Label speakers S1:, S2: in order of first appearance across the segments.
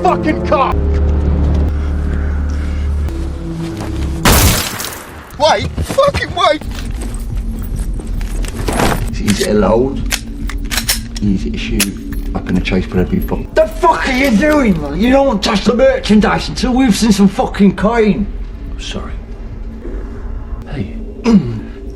S1: fucking car! Wait! Fucking wait!
S2: Is it allowed? Is it a shoot? I'm gonna chase whatever you've got.
S3: The fuck are you doing, man? You don't touch the merchandise until we've seen some fucking coin.
S4: Sorry. Hey,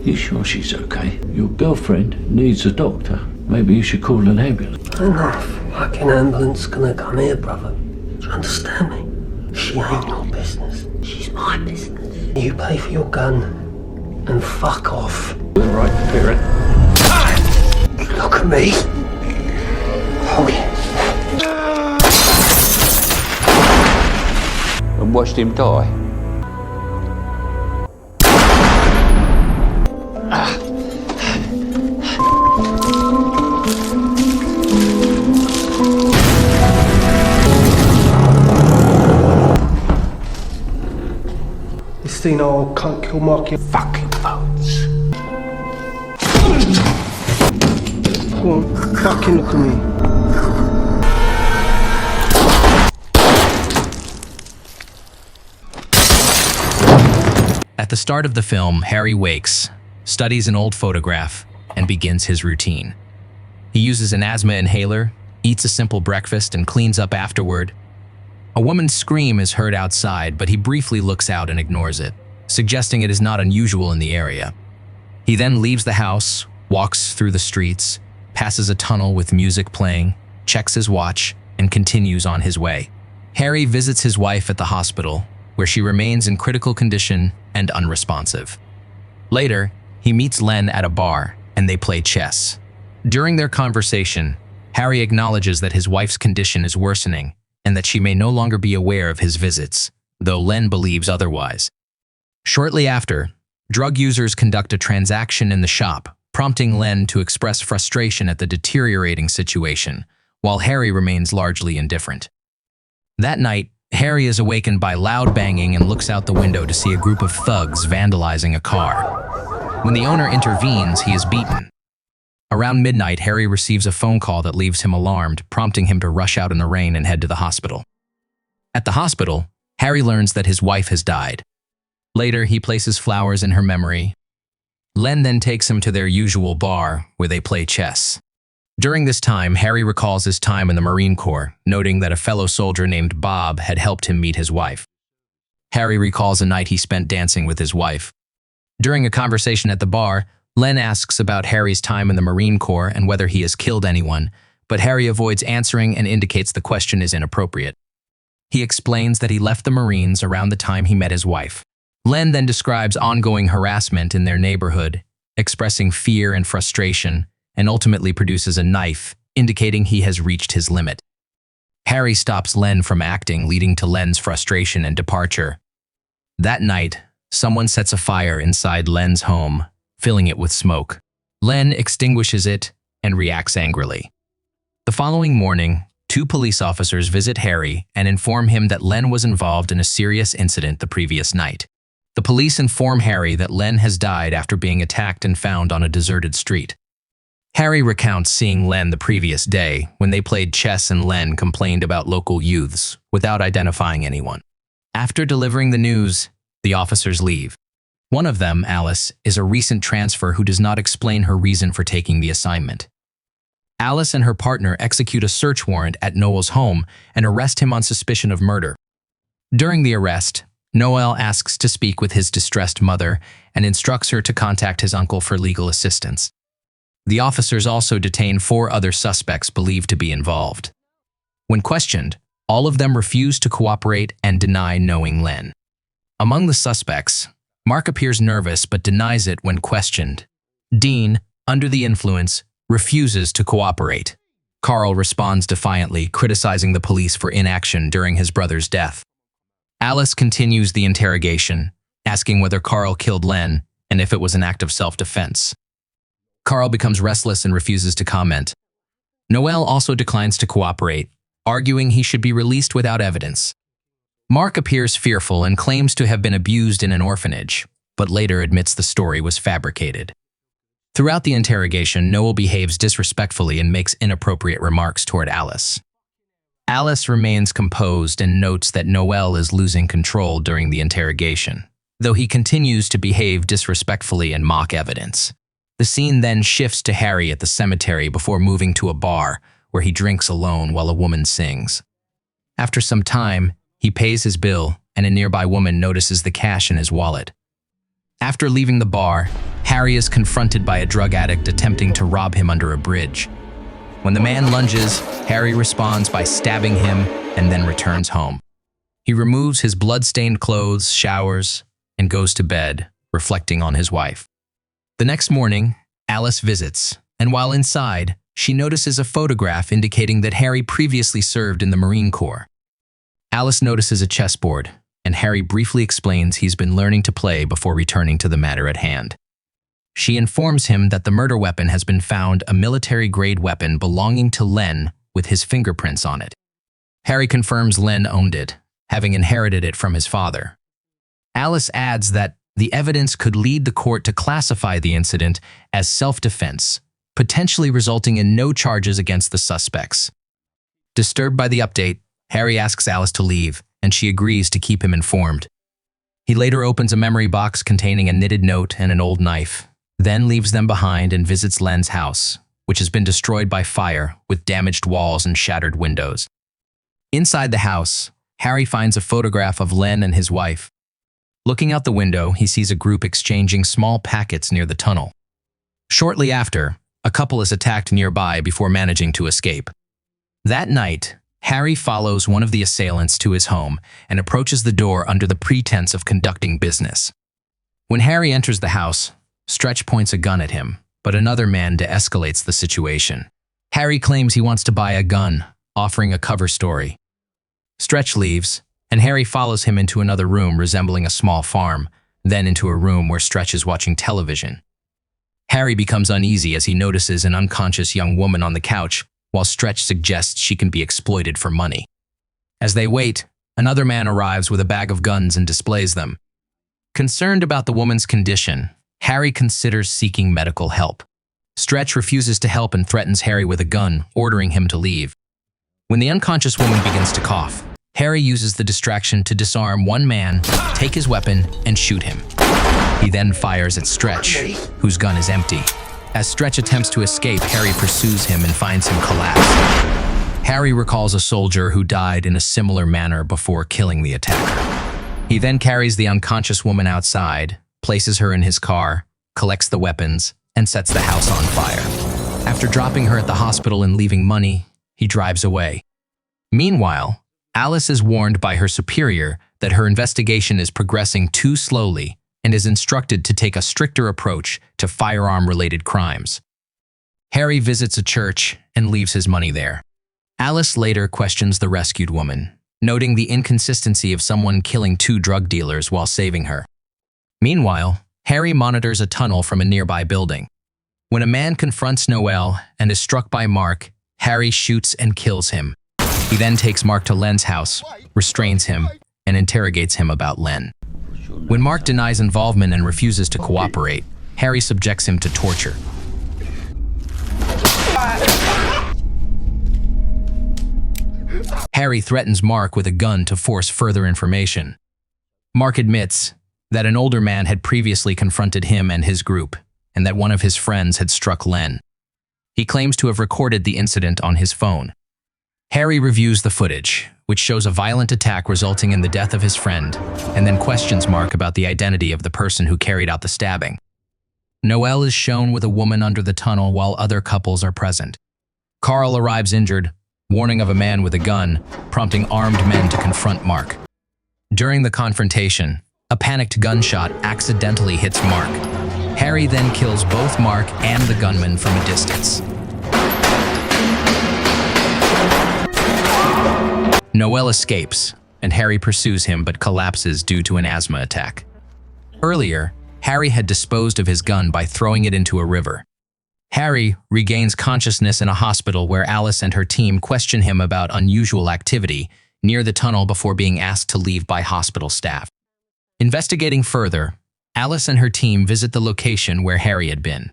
S4: you sure she's okay? Your girlfriend needs a doctor. Maybe you should call an ambulance.
S5: Enough fucking ambulance gonna come here, brother. Do you understand me? She ain't your business. She's my business. You pay for your gun and fuck off.
S4: All right, parent.
S5: Look at me. Oh yeah.
S4: And watched him die.
S5: This thing all can't kill Mark your
S4: Fucking bones.
S5: Go on, fucking look at me.
S6: At the start of the film, Harry wakes, studies an old photograph, and begins his routine. He uses an asthma inhaler, eats a simple breakfast, and cleans up afterward. A woman's scream is heard outside, but he briefly looks out and ignores it, suggesting it is not unusual in the area. He then leaves the house, walks through the streets, passes a tunnel with music playing, checks his watch, and continues on his way. Harry visits his wife at the hospital, where she remains in critical condition and unresponsive. Later, he meets Len at a bar, and they play chess. During their conversation, Harry acknowledges that his wife's condition is worsening and that she may no longer be aware of his visits, though Len believes otherwise. Shortly after, drug users conduct a transaction in the shop, prompting Len to express frustration at the deteriorating situation, while Harry remains largely indifferent. That night, Harry is awakened by loud banging and looks out the window to see a group of thugs vandalizing a car. When the owner intervenes, he is beaten. Around midnight, Harry receives a phone call that leaves him alarmed, prompting him to rush out in the rain and head to the hospital. At the hospital, Harry learns that his wife has died. Later, he places flowers in her memory. Len then takes him to their usual bar, where they play chess. During this time, Harry recalls his time in the Marine Corps, noting that a fellow soldier named Bob had helped him meet his wife. Harry recalls a night he spent dancing with his wife. During a conversation at the bar, Len asks about Harry's time in the Marine Corps and whether he has killed anyone, but Harry avoids answering and indicates the question is inappropriate. He explains that he left the Marines around the time he met his wife. Len then describes ongoing harassment in their neighborhood, expressing fear and frustration, and ultimately produces a knife, indicating he has reached his limit. Harry stops Len from acting, leading to Len's frustration and departure. That night, someone sets a fire inside Len's home, filling it with smoke. Len extinguishes it and reacts angrily. The following morning, 2 police officers visit Harry and inform him that Len was involved in a serious incident the previous night. The police inform Harry that Len has died after being attacked and found on a deserted street. Harry recounts seeing Len the previous day when they played chess and Len complained about local youths without identifying anyone. After delivering the news, the officers leave. One of them, Alice, is a recent transfer who does not explain her reason for taking the assignment. Alice and her partner execute a search warrant at Noel's home and arrest him on suspicion of murder. During the arrest, Noel asks to speak with his distressed mother and instructs her to contact his uncle for legal assistance. The officers also detain 4 other suspects believed to be involved. When questioned, all of them refuse to cooperate and deny knowing Len. Among the suspects, Mark appears nervous but denies it when questioned. Dean, under the influence, refuses to cooperate. Carl responds defiantly, criticizing the police for inaction during his brother's death. Alice continues the interrogation, asking whether Carl killed Len and if it was an act of self-defense. Carl becomes restless and refuses to comment. Noel also declines to cooperate, arguing he should be released without evidence. Mark appears fearful and claims to have been abused in an orphanage, but later admits the story was fabricated. Throughout the interrogation, Noel behaves disrespectfully and makes inappropriate remarks toward Alice. Alice remains composed and notes that Noel is losing control during the interrogation, though he continues to behave disrespectfully and mock evidence. The scene then shifts to Harry at the cemetery before moving to a bar where he drinks alone while a woman sings. After some time, he pays his bill and a nearby woman notices the cash in his wallet. After leaving the bar, Harry is confronted by a drug addict attempting to rob him under a bridge. When the man lunges, Harry responds by stabbing him and then returns home. He removes his blood-stained clothes, showers, and goes to bed, reflecting on his wife. The next morning, Alice visits, and while inside, she notices a photograph indicating that Harry previously served in the Marine Corps. Alice notices a chessboard, and Harry briefly explains he's been learning to play before returning to the matter at hand. She informs him that the murder weapon has been found, a military-grade weapon belonging to Len with his fingerprints on it. Harry confirms Len owned it, having inherited it from his father. Alice adds that the evidence could lead the court to classify the incident as self-defense, potentially resulting in no charges against the suspects. Disturbed by the update, Harry asks Alice to leave, and she agrees to keep him informed. He later opens a memory box containing a knitted note and an old knife, then leaves them behind and visits Len's house, which has been destroyed by fire with damaged walls and shattered windows. Inside the house, Harry finds a photograph of Len and his wife. Looking out the window, he sees a group exchanging small packets near the tunnel. Shortly after, a couple is attacked nearby before managing to escape. That night, Harry follows one of the assailants to his home and approaches the door under the pretense of conducting business. When Harry enters the house, Stretch points a gun at him, but another man de-escalates the situation. Harry claims he wants to buy a gun, offering a cover story. Stretch leaves, and Harry follows him into another room resembling a small farm, then into a room where Stretch is watching television. Harry becomes uneasy as he notices an unconscious young woman on the couch, while Stretch suggests she can be exploited for money. As they wait, another man arrives with a bag of guns and displays them. Concerned about the woman's condition, Harry considers seeking medical help. Stretch refuses to help and threatens Harry with a gun, ordering him to leave. When the unconscious woman begins to cough, Harry uses the distraction to disarm one man, take his weapon, and shoot him. He then fires at Stretch, whose gun is empty. As Stretch attempts to escape, Harry pursues him and finds him collapsed. Harry recalls a soldier who died in a similar manner before killing the attacker. He then carries the unconscious woman outside, places her in his car, collects the weapons, and sets the house on fire. After dropping her at the hospital and leaving money, he drives away. Meanwhile, Alice is warned by her superior that her investigation is progressing too slowly and is instructed to take a stricter approach to firearm-related crimes. Harry visits a church and leaves his money there. Alice later questions the rescued woman, noting the inconsistency of someone killing 2 drug dealers while saving her. Meanwhile, Harry monitors a tunnel from a nearby building. When a man confronts Noel and is struck by Mark, Harry shoots and kills him. He then takes Mark to Len's house, restrains him, and interrogates him about Len. When Mark denies involvement and refuses to cooperate, Harry subjects him to torture. Harry threatens Mark with a gun to force further information. Mark admits that an older man had previously confronted him and his group, and that one of his friends had struck Len. He claims to have recorded the incident on his phone. Harry reviews the footage, which shows a violent attack resulting in the death of his friend, and then questions Mark about the identity of the person who carried out the stabbing. Noel is shown with a woman under the tunnel while other couples are present. Carl arrives injured, warning of a man with a gun, prompting armed men to confront Mark. During the confrontation, a panicked gunshot accidentally hits Mark. Harry then kills both Mark and the gunman from a distance. Noel escapes, and Harry pursues him but collapses due to an asthma attack. Earlier, Harry had disposed of his gun by throwing it into a river. Harry regains consciousness in a hospital where Alice and her team question him about unusual activity near the tunnel before being asked to leave by hospital staff. Investigating further, Alice and her team visit the location where Harry had been.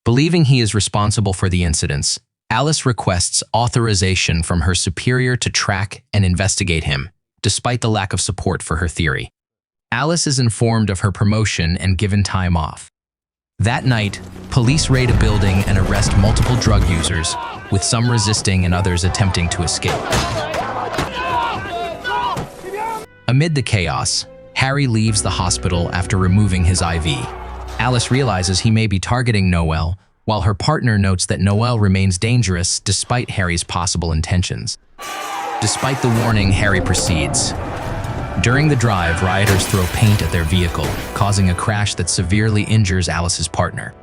S6: Believing he is responsible for the incidents, Alice requests authorization from her superior to track and investigate him, despite the lack of support for her theory. Alice is informed of her promotion and given time off. That night, police raid a building and arrest multiple drug users, with some resisting and others attempting to escape. Amid the chaos, Harry leaves the hospital after removing his IV. Alice realizes he may be targeting Noelle, while her partner notes that Noelle remains dangerous despite Harry's possible intentions. Despite the warning, Harry proceeds. During the drive, rioters throw paint at their vehicle, causing a crash that severely injures Alice's partner.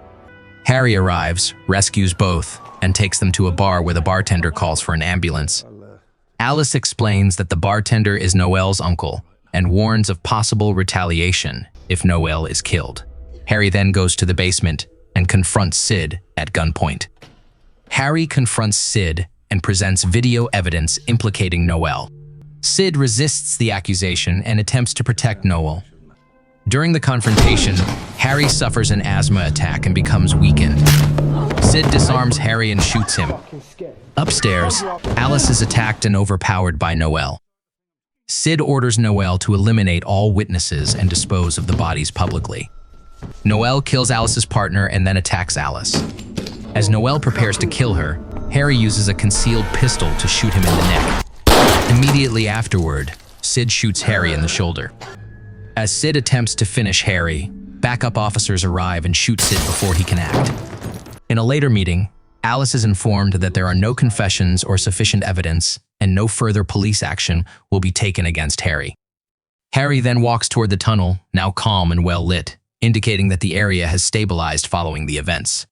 S6: Harry arrives, rescues both, and takes them to a bar where the bartender calls for an ambulance. Alice explains that the bartender is Noelle's uncle and warns of possible retaliation if Noelle is killed. Harry then goes to the basement and confronts Sid at gunpoint. Harry confronts Sid and presents video evidence implicating Noelle. Sid resists the accusation and attempts to protect Noelle. During the confrontation, Harry suffers an asthma attack and becomes weakened. Sid disarms Harry and shoots him. Upstairs, Alice is attacked and overpowered by Noelle. Sid orders Noelle to eliminate all witnesses and dispose of the bodies publicly. Noelle kills Alice's partner and then attacks Alice. As Noelle prepares to kill her, Harry uses a concealed pistol to shoot him in the neck. Immediately afterward, Sid shoots Harry in the shoulder. As Sid attempts to finish Harry, backup officers arrive and shoot Sid before he can act. In a later meeting, Alice is informed that there are no confessions or sufficient evidence and no further police action will be taken against Harry. Harry then walks toward the tunnel, now calm and well lit, indicating that the area has stabilized following the events.